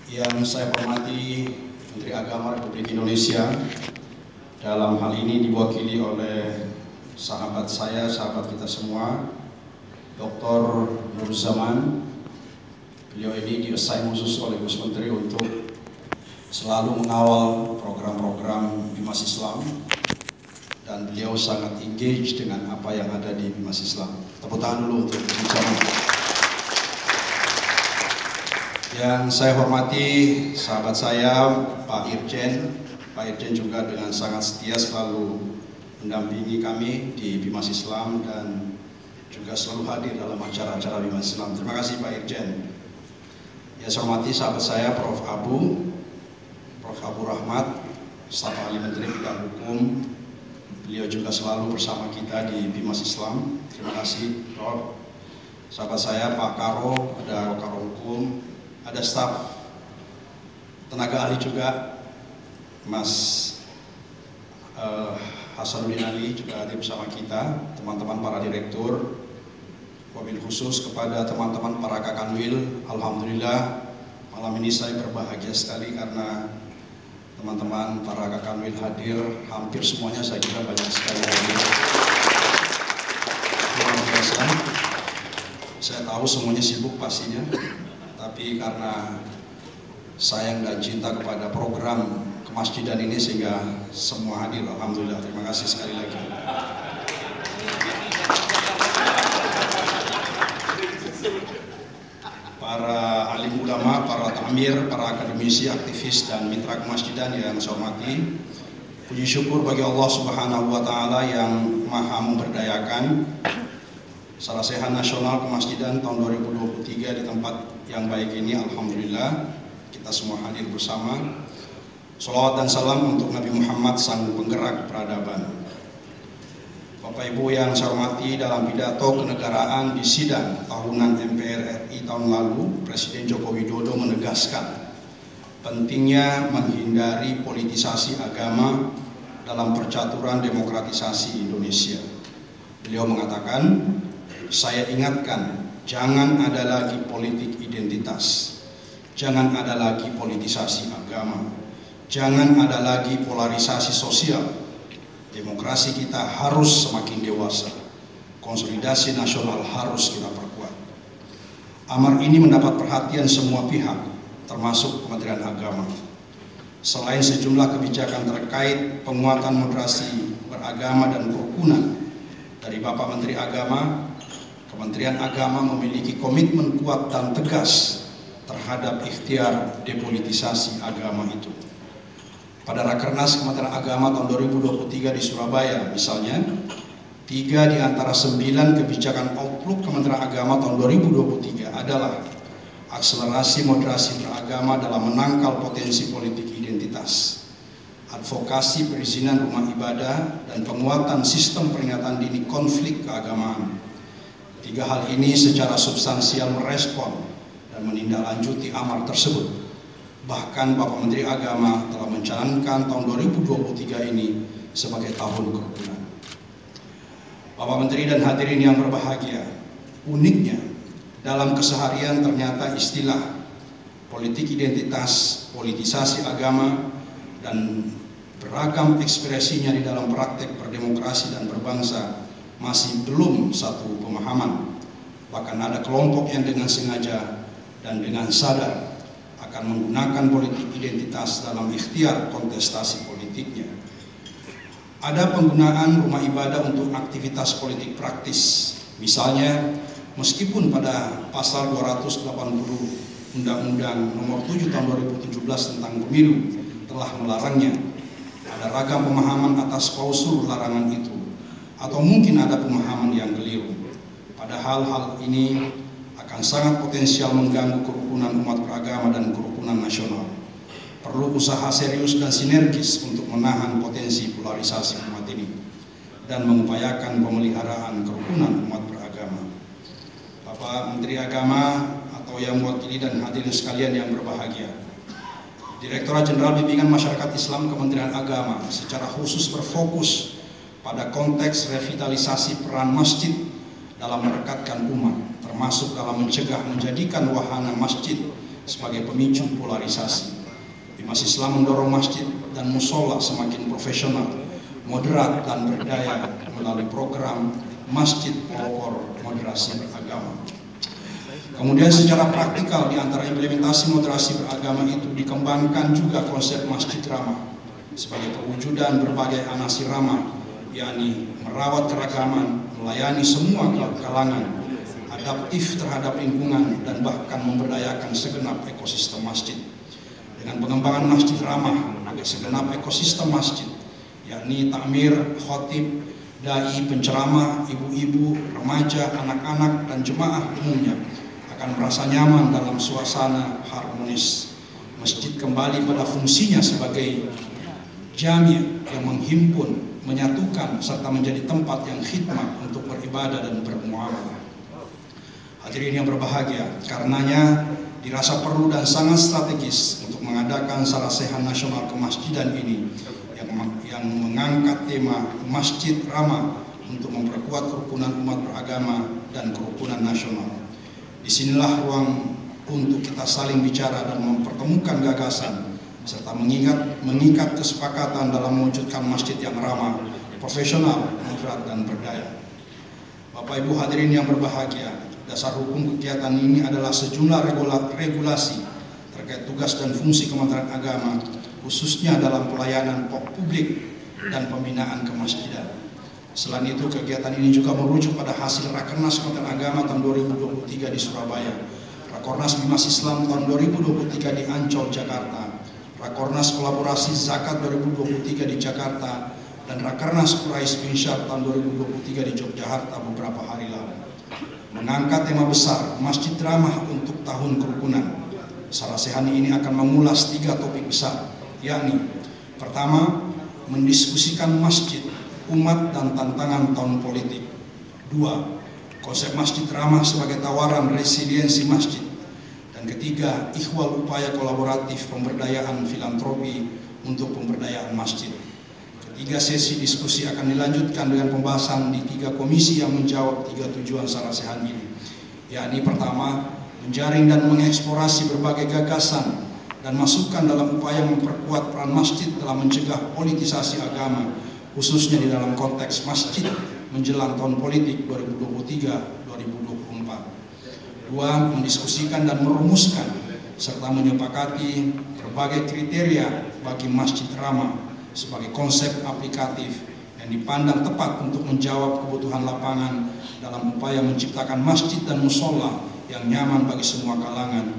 Yang saya hormati Menteri Agama Republik Indonesia, dalam hal ini diwakili oleh sahabat saya, sahabat kita semua, Dr. Nur Zaman. Beliau ini diassign khusus oleh Gus Menteri untuk selalu mengawal program-program Bimas Islam, dan beliau sangat engage dengan apa yang ada di Bimas Islam. Tepuk tangan dulu untuk Gus Zaman. Yang saya hormati sahabat saya Pak Irjen. Pak Irjen juga dengan sangat setia selalu mendampingi kami di Bimas Islam dan juga selalu hadir dalam acara-acara Bimas Islam. Terima kasih Pak Irjen. Yang saya hormati sahabat saya Prof. Abu Rahmat, staf ahli Menteri Bidang Hukum. Beliau juga selalu bersama kita di Bimas Islam. Terima kasih Prof. Sahabat saya Pak Karo, ada Karo Hukum, ada staf tenaga ahli juga, Mas Hasanuddin Ali juga hadir bersama kita, teman-teman para direktur. Wabil khusus kepada teman-teman para Kakanwil, alhamdulillah malam ini saya berbahagia sekali karena teman-teman para Kakanwil hadir, hampir semuanya saya kira banyak sekali hadir. Luar biasa. Saya tahu semuanya sibuk pastinya, tapi karena sayang dan cinta kepada program kemasjidan ini sehingga semua hadir, alhamdulillah. Terima kasih sekali lagi. Para alim ulama, para takmir, para akademisi, aktivis dan mitra kemasjidan yang saya hormati, puji syukur bagi Allah Subhanahu wa taala yang Maha memberdayakan Sarasehan Nasional Kemasjidan tahun 2023 di tempat yang baik ini. Alhamdulillah kita semua hadir bersama. Sholawat dan salam untuk Nabi Muhammad sang penggerak peradaban. Bapak Ibu yang saya hormati, dalam pidato kenegaraan di sidang tahunan MPR RI tahun lalu, Presiden Joko Widodo menegaskan pentingnya menghindari politisasi agama dalam percaturan demokratisasi Indonesia. Beliau mengatakan, saya ingatkan, jangan ada lagi politik identitas, jangan ada lagi politisasi agama, jangan ada lagi polarisasi sosial. Demokrasi kita harus semakin dewasa, konsolidasi nasional harus kita perkuat. Amar ini mendapat perhatian semua pihak, termasuk Kementerian Agama. Selain sejumlah kebijakan terkait penguatan moderasi beragama dan kerukunan dari Bapak Menteri Agama, Kementerian Agama memiliki komitmen kuat dan tegas terhadap ikhtiar depolitisasi agama itu. Pada Rakernas Kementerian Agama tahun 2023 di Surabaya misalnya, 3 di antara 9 kebijakan Outlook Kementerian Agama tahun 2023 adalah akselerasi moderasi beragama dalam menangkal potensi politik identitas, advokasi perizinan rumah ibadah, dan penguatan sistem peringatan dini konflik keagamaan. 3 hal ini secara substansial merespon dan menindaklanjuti amar tersebut. Bahkan Bapak Menteri Agama telah mencanangkan tahun 2023 ini sebagai tahun kerukunan. Bapak Menteri dan hadirin yang berbahagia, uniknya dalam keseharian ternyata istilah politik identitas, politisasi agama, dan beragam ekspresinya di dalam praktek berdemokrasi dan berbangsa masih belum satu pemahaman. Bahkan ada kelompok yang dengan sengaja dan dengan sadar akan menggunakan politik identitas dalam ikhtiar kontestasi politiknya. Ada penggunaan rumah ibadah untuk aktivitas politik praktis. Misalnya, meskipun pada pasal 280 Undang-Undang Nomor 7 Tahun 2017 tentang Pemilu telah melarangnya, ada ragam pemahaman atas klausul larangan itu, atau mungkin ada pemahaman yang keliru. Padahal hal ini akan sangat potensial mengganggu kerukunan umat beragama dan kerukunan nasional. Perlu usaha serius dan sinergis untuk menahan potensi polarisasi umat ini dan mengupayakan pemeliharaan kerukunan umat beragama. Bapak Menteri Agama atau yang mewakili dan hadirin sekalian yang berbahagia, Direktorat Jenderal Bimbingan Masyarakat Islam Kementerian Agama secara khusus berfokus pada konteks revitalisasi peran masjid dalam merekatkan umat, termasuk dalam mencegah menjadikan wahana masjid sebagai pemicu polarisasi. Bimas Islam mendorong masjid dan musola semakin profesional, moderat dan berdaya melalui program Masjid Pelopor Moderasi Beragama. Kemudian secara praktikal di antara implementasi moderasi beragama itu dikembangkan juga konsep masjid ramah sebagai perwujudan berbagai anasir ramah, yakni merawat keragaman, melayani semua kalangan, adaptif terhadap lingkungan, dan bahkan memberdayakan segenap ekosistem masjid. Dengan pengembangan masjid ramah bagi segenap ekosistem masjid, yakni takmir, khotib, dai, penceramah, ibu-ibu, remaja, anak-anak, dan jemaah umumnya akan merasa nyaman dalam suasana harmonis. Masjid kembali pada fungsinya sebagai jami' yang menghimpun, menyatukan, serta menjadi tempat yang khidmat untuk beribadah dan bermuamalah. Hadirin yang berbahagia, karenanya dirasa perlu dan sangat strategis untuk mengadakan sarasehan nasional kemasjidan ini yang mengangkat tema masjid ramah untuk memperkuat kerukunan umat beragama dan kerukunan nasional. Disinilah ruang untuk kita saling bicara dan mempertemukan gagasan serta mengikat kesepakatan dalam mewujudkan masjid yang ramah, profesional, moderat, dan berdaya. Bapak Ibu hadirin yang berbahagia, dasar hukum kegiatan ini adalah sejumlah regulasi terkait tugas dan fungsi Kementerian Agama, khususnya dalam pelayanan publik dan pembinaan kemasjidan. Selain itu, kegiatan ini juga merujuk pada hasil Rakernas Kementerian Agama tahun 2023 di Surabaya, Rakornas Bimas Islam tahun 2023 di Ancol, Jakarta, Rakornas Kolaborasi Zakat 2023 di Jakarta, dan Rakernas Quraisy bin Syar tahun 2023 di Yogyakarta beberapa hari lalu. Mengangkat tema besar Masjid Ramah untuk Tahun Kerukunan. Sarasehan ini akan mengulas 3 topik besar, yakni pertama, mendiskusikan masjid, umat, dan tantangan tahun politik. 2. Konsep masjid ramah sebagai tawaran resiliensi masjid. Dan ketiga, ikhwal upaya kolaboratif pemberdayaan filantropi untuk pemberdayaan masjid. Ketiga sesi diskusi akan dilanjutkan dengan pembahasan di 3 komisi yang menjawab 3 tujuan sarasehan ini, yakni pertama, menjaring dan mengeksplorasi berbagai gagasan dan masukan dalam upaya memperkuat peran masjid dalam mencegah politisasi agama, khususnya di dalam konteks masjid menjelang tahun politik 2023-2024. 2. Mendiskusikan dan merumuskan serta menyepakati berbagai kriteria bagi masjid ramah sebagai konsep aplikatif yang dipandang tepat untuk menjawab kebutuhan lapangan dalam upaya menciptakan masjid dan musola yang nyaman bagi semua kalangan,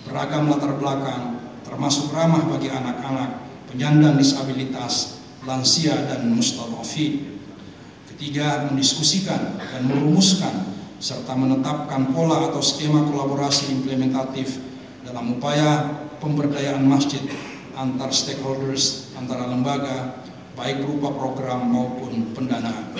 beragam latar belakang, termasuk ramah bagi anak-anak, penyandang disabilitas, lansia, dan mustadhafin. Ketiga, mendiskusikan dan merumuskan serta menetapkan pola atau skema kolaborasi implementatif dalam upaya pemberdayaan masjid antar stakeholders, antara lembaga, baik berupa program maupun pendanaan.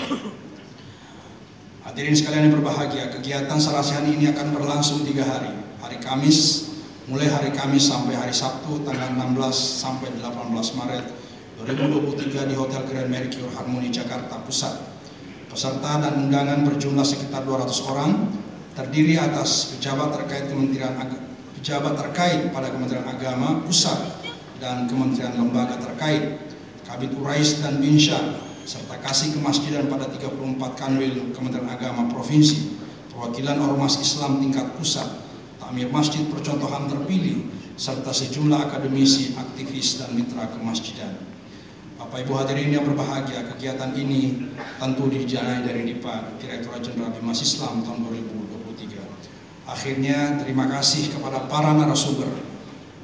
Hadirin sekalian yang berbahagia, kegiatan sarasehan ini akan berlangsung 3 hari. Hari Kamis, mulai hari Kamis sampai hari Sabtu tanggal 16 sampai 18 Maret 2023 di Hotel Grand Mercure Harmony Jakarta Pusat. Peserta dan undangan berjumlah sekitar 200 orang, terdiri atas pejabat terkait pada Kementerian Agama Pusat dan kementerian lembaga terkait, Kabid Urais dan Binsyar, serta Kasih Kemasjidan pada 34 Kanwil Kementerian Agama Provinsi, perwakilan Ormas Islam tingkat pusat, takmir masjid percontohan terpilih, serta sejumlah akademisi, aktivis, dan mitra kemasjidan. Bapak Ibu hadirin yang berbahagia, kegiatan ini tentu didanai dari DIPA, Direktorat Jenderal Bimas Islam tahun 2023. Akhirnya, terima kasih kepada para narasumber,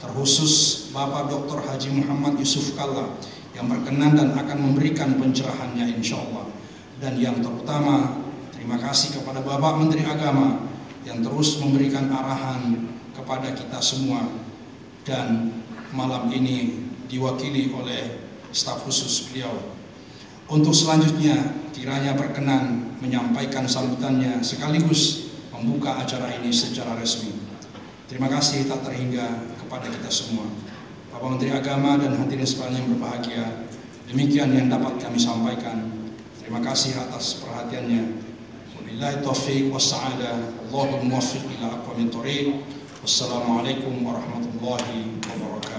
terkhusus Bapak Dr. Haji Muhammad Yusuf Kalla yang berkenan dan akan memberikan pencerahannya insya Allah. Dan yang terutama, terima kasih kepada Bapak Menteri Agama yang terus memberikan arahan kepada kita semua, dan malam ini diwakili oleh staf khusus beliau. Untuk selanjutnya, kiranya berkenan menyampaikan sambutannya sekaligus membuka acara ini secara resmi. Terima kasih tak terhingga kepada kita semua. Bapak Menteri Agama dan hadirin sekalian yang berbahagia, demikian yang dapat kami sampaikan. Terima kasih atas perhatiannya. Wabillahi taufiq wassa'adah. Allahumma muwaffiq ila aqwamit thoriq. Wassalamualaikum warahmatullahi wabarakatuh.